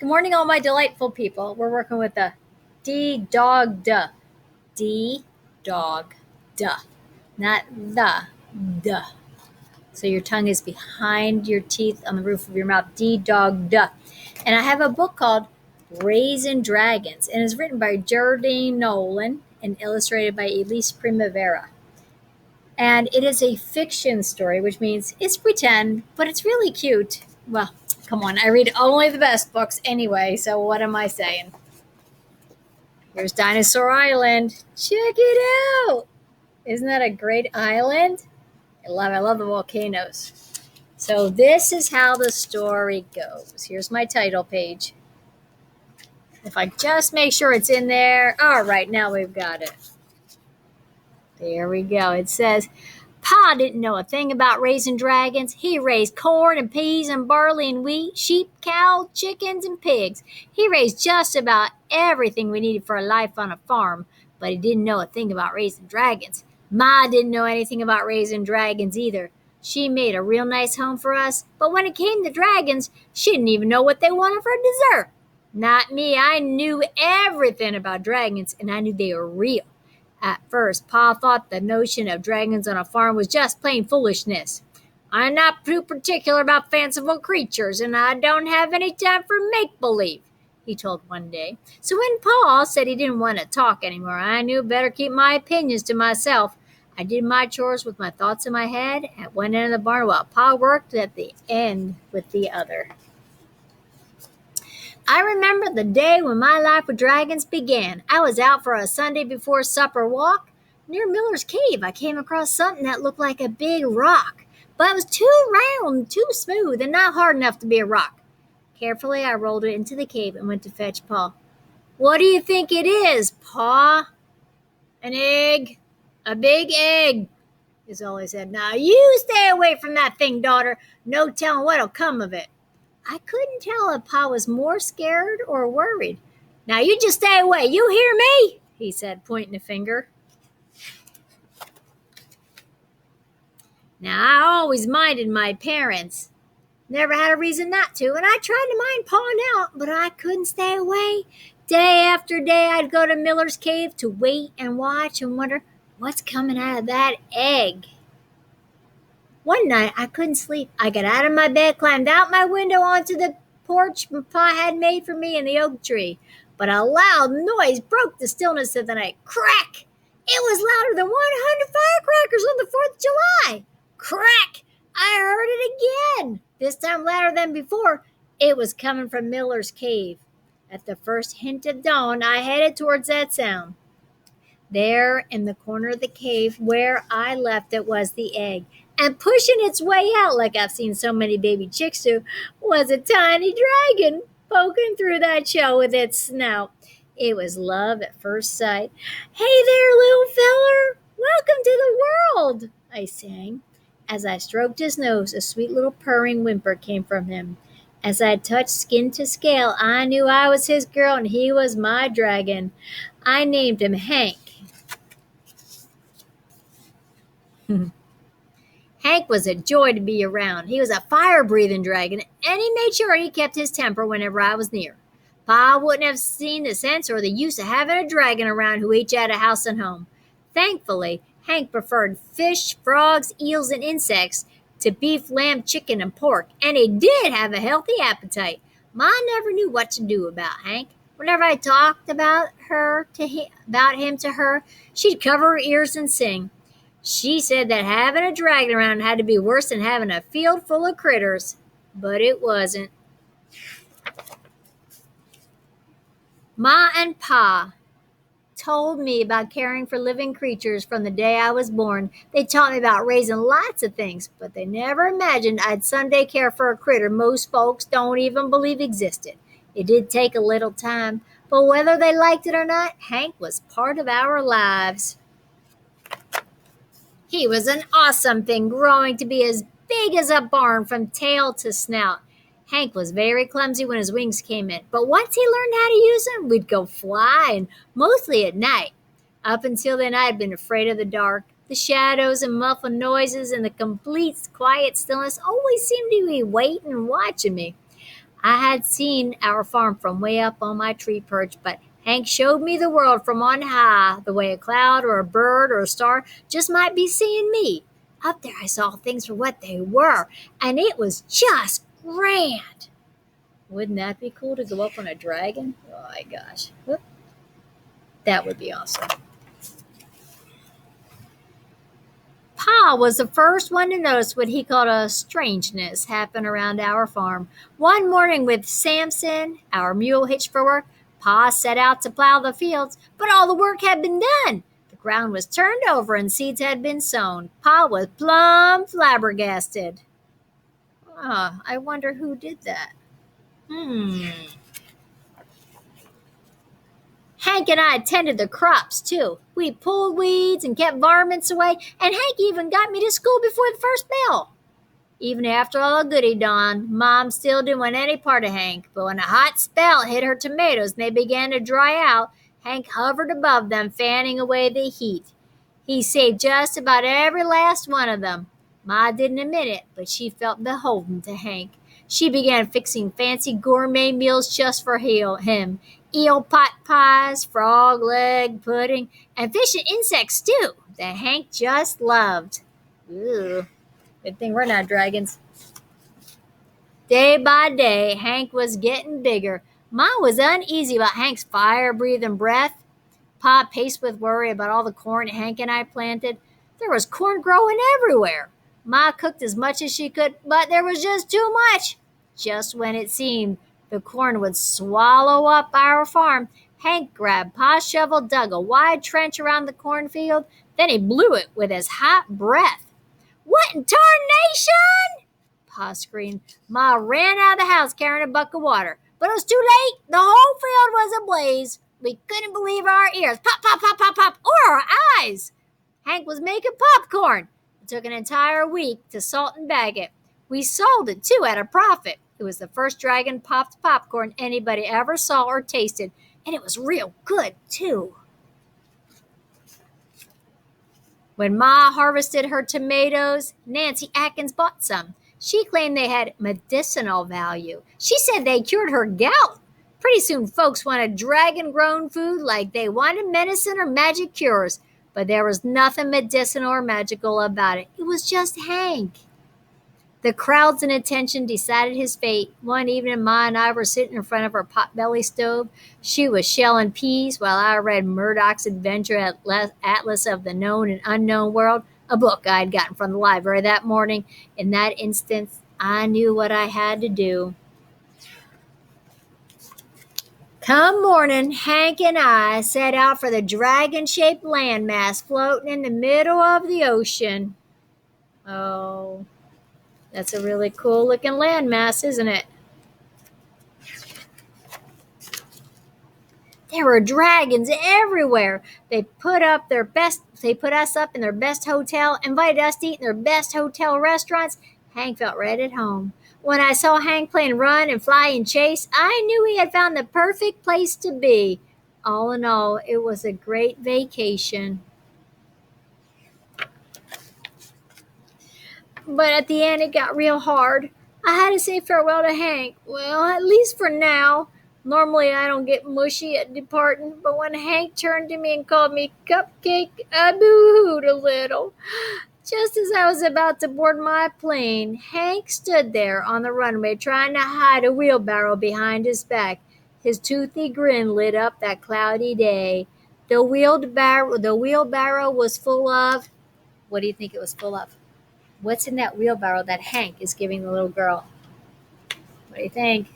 Good morning, all my delightful people. We're working with the D dog duh. D dog duh. Not the duh. So your tongue is behind your teeth on the roof of your mouth. D dog duh. And I have a book called Raisin Dragons, and it's written by Jerdine Nolen and illustrated by Elise Primavera. And it is a fiction story, which means it's pretend, but it's really cute. Well, come on, I read only the best books anyway, so what am I saying? Here's Dinosaur Island. Check it out. Isn't that a great island? I love the volcanoes. So this is how the story goes. Here's my title page. If I just make sure it's in there. All right, now we've got it. There we go. It says, Pa didn't know a thing about raising dragons. He raised corn and peas and barley and wheat, sheep, cows, chickens, and pigs. He raised just about everything we needed for a life on a farm, but he didn't know a thing about raising dragons. Ma didn't know anything about raising dragons either. She made a real nice home for us, but when it came to dragons, she didn't even know what they wanted for dessert. Not me. I knew everything about dragons, and I knew they were real. At first, Pa thought the notion of dragons on a farm was just plain foolishness. I'm not too particular about fanciful creatures, and I don't have any time for make-believe, he told one day. So when Pa said he didn't want to talk anymore, I knew better keep my opinions to myself. I did my chores with my thoughts in my head at one end of the barn while Pa worked at the end with the other. I remember the day when my life with dragons began. I was out for a Sunday before supper walk. Near Miller's Cave, I came across something that looked like a big rock, but it was too round, too smooth, and not hard enough to be a rock. Carefully, I rolled it into the cave and went to fetch Pa. What do you think it is, Pa? An egg. A big egg, is all he said. Now, you stay away from that thing, daughter. No telling what'll come of it. I couldn't tell if Pa was more scared or worried. Now you just stay away. You hear me? He said, pointing a finger. Now, I always minded my parents. Never had a reason not to, and I tried to mind Pa now, but I couldn't stay away. Day after day, I'd go to Miller's Cave to wait and watch and wonder what's coming out of that egg. One night, I couldn't sleep. I got out of my bed, climbed out my window onto the porch Pa had made for me in the oak tree. But a loud noise broke the stillness of the night. Crack! It was louder than 100 firecrackers on the 4th of July. Crack! I heard it again. This time louder than before. It was coming from Miller's Cave. At the first hint of dawn, I headed towards that sound. There, in the corner of the cave where I left it, was the egg. And pushing its way out, like I've seen so many baby chicks do, was a tiny dragon poking through that shell with its snout. It was love at first sight. Hey there, little feller! Welcome to the world! I sang. As I stroked his nose, a sweet little purring whimper came from him. As I touched skin to scale, I knew I was his girl and he was my dragon. I named him Hank. Hank was a joy to be around. He was a fire-breathing dragon, and he made sure he kept his temper whenever I was near. Pa wouldn't have seen the sense or the use of having a dragon around who each had a house and home. Thankfully, Hank preferred fish, frogs, eels, and insects to beef, lamb, chicken, and pork, and he did have a healthy appetite. Ma never knew what to do about Hank. Whenever I talked about him to her, she'd cover her ears and sing. She said that having a dragon around had to be worse than having a field full of critters, but it wasn't. Ma and Pa told me about caring for living creatures from the day I was born. They taught me about raising lots of things, but they never imagined I'd someday care for a critter most folks don't even believe existed. It did take a little time, but whether they liked it or not, Hank was part of our lives. He was an awesome thing, growing to be as big as a barn from tail to snout. Hank was very clumsy when his wings came in, but once he learned how to use them, we'd go flying, mostly at night. Up until then, I had been afraid of the dark. The shadows and muffled noises and the complete quiet stillness always seemed to be waiting and watching me. I had seen our farm from way up on my tree perch, but Hank showed me the world from on high, the way a cloud or a bird or a star just might be seeing me. Up there, I saw things for what they were, and it was just grand. Wouldn't that be cool to go up on a dragon? Oh my gosh. Whoop. That would be awesome. Pa was the first one to notice what he called a strangeness happen around our farm. One morning with Samson, our mule hitched for work, Pa set out to plow the fields, but all the work had been done. The ground was turned over and seeds had been sown. Pa was plumb flabbergasted. I wonder who did that. Hank and I tended the crops, too. We pulled weeds and kept varmints away, and Hank even got me to school before the first bell. Even after all the good he'd done, Mom still didn't want any part of Hank. But when a hot spell hit her tomatoes and they began to dry out, Hank hovered above them, fanning away the heat. He saved just about every last one of them. Ma didn't admit it, but she felt beholden to Hank. She began fixing fancy gourmet meals just for him. Eel pot pies, frog leg pudding, and fish and insect stew that Hank just loved. Ooh, good thing we're not dragons. Day by day, Hank was getting bigger. Ma was uneasy about Hank's fire-breathing breath. Pa paced with worry about all the corn Hank and I planted. There was corn growing everywhere. Ma cooked as much as she could, but there was just too much. Just when it seemed the corn would swallow up our farm, Hank grabbed Pa's shovel, dug a wide trench around the cornfield, then he blew it with his hot breath. "What in tarnation?" Pa screamed. Ma ran out of the house carrying a bucket of water. But it was too late. The whole field was ablaze. We couldn't believe our ears. Pop, pop, pop, pop, pop, or our eyes. Hank was making popcorn. It took an entire week to salt and bag it. We sold it, too, at a profit. It was the first dragon-popped popcorn anybody ever saw or tasted, and it was real good, too. When Ma harvested her tomatoes, Nancy Atkins bought some. She claimed they had medicinal value. She said they cured her gout. Pretty soon folks wanted dragon-grown food like they wanted medicine or magic cures, but there was nothing medicinal or magical about it. It was just Hank. The crowds and attention decided his fate. One evening, Ma and I were sitting in front of her potbelly stove. She was shelling peas while I read Murdoch's Adventure Atlas of the Known and Unknown World, a book I'd gotten from the library that morning. In that instant, I knew what I had to do. Come morning, Hank and I set out for the dragon-shaped landmass floating in the middle of the ocean. Oh, that's a really cool-looking landmass, isn't it? There were dragons everywhere. They put us up in their best hotel, invited us to eat in their best hotel restaurants. Hank felt right at home. When I saw Hank playing run and fly and chase, I knew he had found the perfect place to be. All in all, it was a great vacation. But at the end, it got real hard. I had to say farewell to Hank. Well, at least for now. Normally, I don't get mushy at departing, but when Hank turned to me and called me Cupcake, I boo-hooed a little. Just as I was about to board my plane, Hank stood there on the runway trying to hide a wheelbarrow behind his back. His toothy grin lit up that cloudy day. The wheelbarrow was full of... What do you think it was full of? What's in that wheelbarrow that Hank is giving the little girl? What do you think?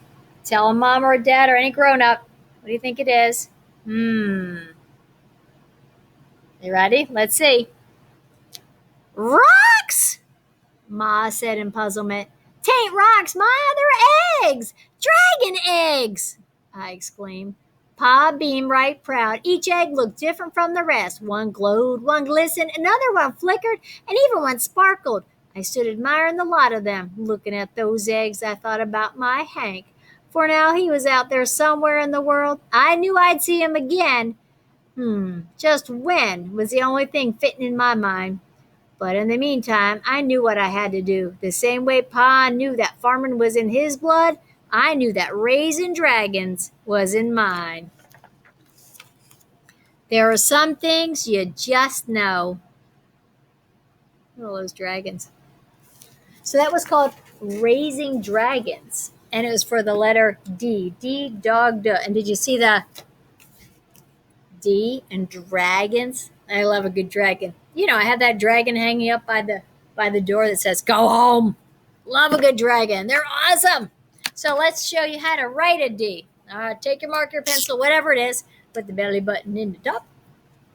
Tell a mom or a dad or any grown-up. What do you think it is? You ready? Let's see. Rocks! Ma said in puzzlement. "'Tain't rocks, Ma, they're eggs! Dragon eggs!" I exclaimed. Pa beamed right proud. Each egg looked different from the rest. One glowed, one glistened, another one flickered, and even one sparkled. I stood admiring the lot of them. Looking at those eggs, I thought about my Hank. For now he was out there somewhere in the world. I knew I'd see him again. Just when was the only thing fitting in my mind. But in the meantime, I knew what I had to do. The same way Pa knew that farming was in his blood, I knew that Raisin Dragons was in mine. There are some things you just know. Look at all those dragons. So that was called Raising Dragons. And it was for the letter D. D, dog, duh. And did you see the D and dragons? I love a good dragon. You know, I have that dragon hanging up by the door that says, "Go home." Love a good dragon. They're awesome. So let's show you how to write a D. Take your marker, pencil, whatever it is. Put the belly button in the top.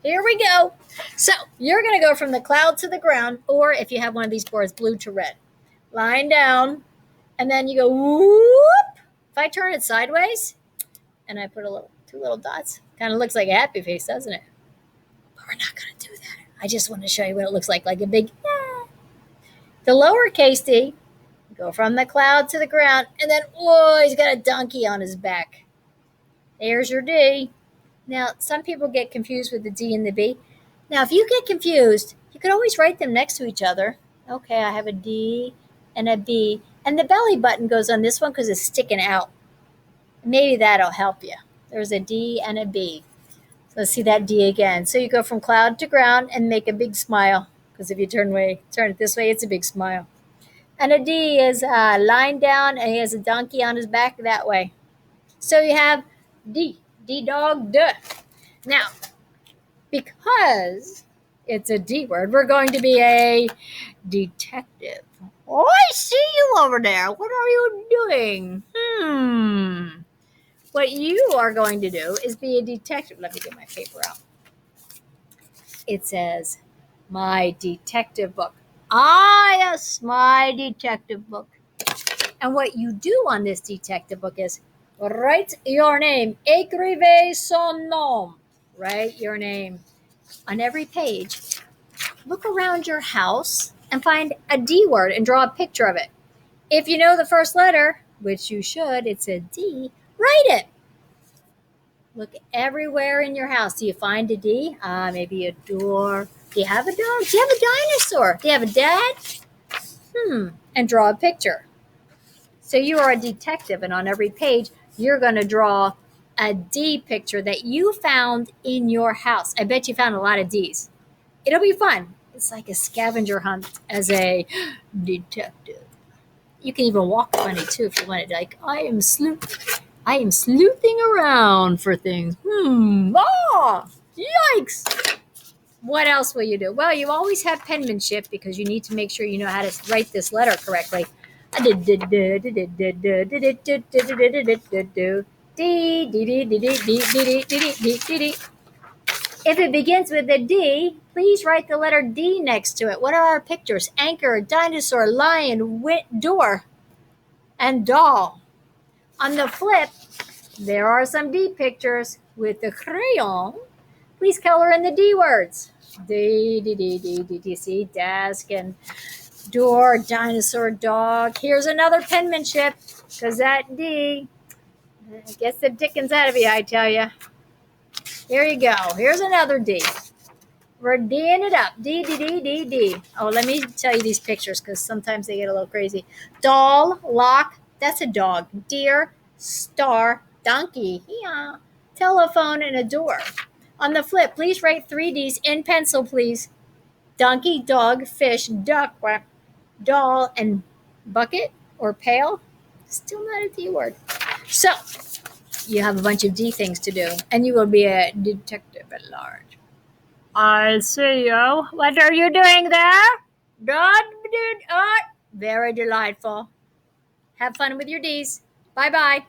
Here we go. So you're going to go from the cloud to the ground, or if you have one of these boards, blue to red. Line down, and then you go whoop. If I turn it sideways, and I put two little dots, kind of looks like a happy face, doesn't it? But we're not going to do that. I just want to show you what it looks like a big, yeah. The lowercase d, go from the cloud to the ground, and then, whoa, he's got a donkey on his back. There's your D. Now, some people get confused with the D and the B. Now, if you get confused, you could always write them next to each other. Okay, I have a D and a B. And the belly button goes on this one because it's sticking out. Maybe that'll help you. There's a D and a B. So let's see that D again. So you go from cloud to ground and make a big smile. Because if you turn it this way, it's a big smile. And a D is lying down, and he has a donkey on his back that way. So you have D. D dog, duh. Now, because it's a D word, we're going to be a detective. Oh, I see you over there. What are you doing? What you are going to do is be a detective. Let me get my paper out. It says, my detective book. Ah, yes, my detective book. And what you do on this detective book is write your name. Écrivez son nom. Write your name. On every page, look around your house and find a D word and draw a picture of it. If you know the first letter, which you should, it's a D, write it. Look everywhere in your house. Do you find a D? Maybe a door. Do you have a dog? Do you have a dinosaur? Do you have a dad? And draw a picture. So you are a detective, and on every page, you're going to draw a D picture that you found in your house. I bet you found a lot of Ds. It'll be fun. It's like a scavenger hunt as a detective. You can even walk funny too if you wanted. Like, I am sleuthing around for things. Yikes. What else will you do? Well, you always have penmanship because you need to make sure you know how to write this letter correctly. If it begins with a D, please write the letter D next to it. What are our pictures? Anchor, dinosaur, lion, door, and doll. On the flip, there are some D pictures with the crayon. Please color in the D words. D, see, desk and door, dinosaur, dog. Here's another penmanship, because that D, I guess the dickens out of you, I tell you. Here you go. Here's another D. We're D'ing it up. D. Oh, let me tell you these pictures, because sometimes they get a little crazy. Doll, lock, that's a dog. Deer, star, donkey, yeah. Telephone, and a door. On the flip, please write 3 Ds in pencil, please. Donkey, dog, fish, duck, quack, doll, and bucket or pail. Still not a D word. So you have a bunch of D things to do, and you will be a detective at large. I see you. What are you doing there? Very delightful. Have fun with your Ds. Bye-bye.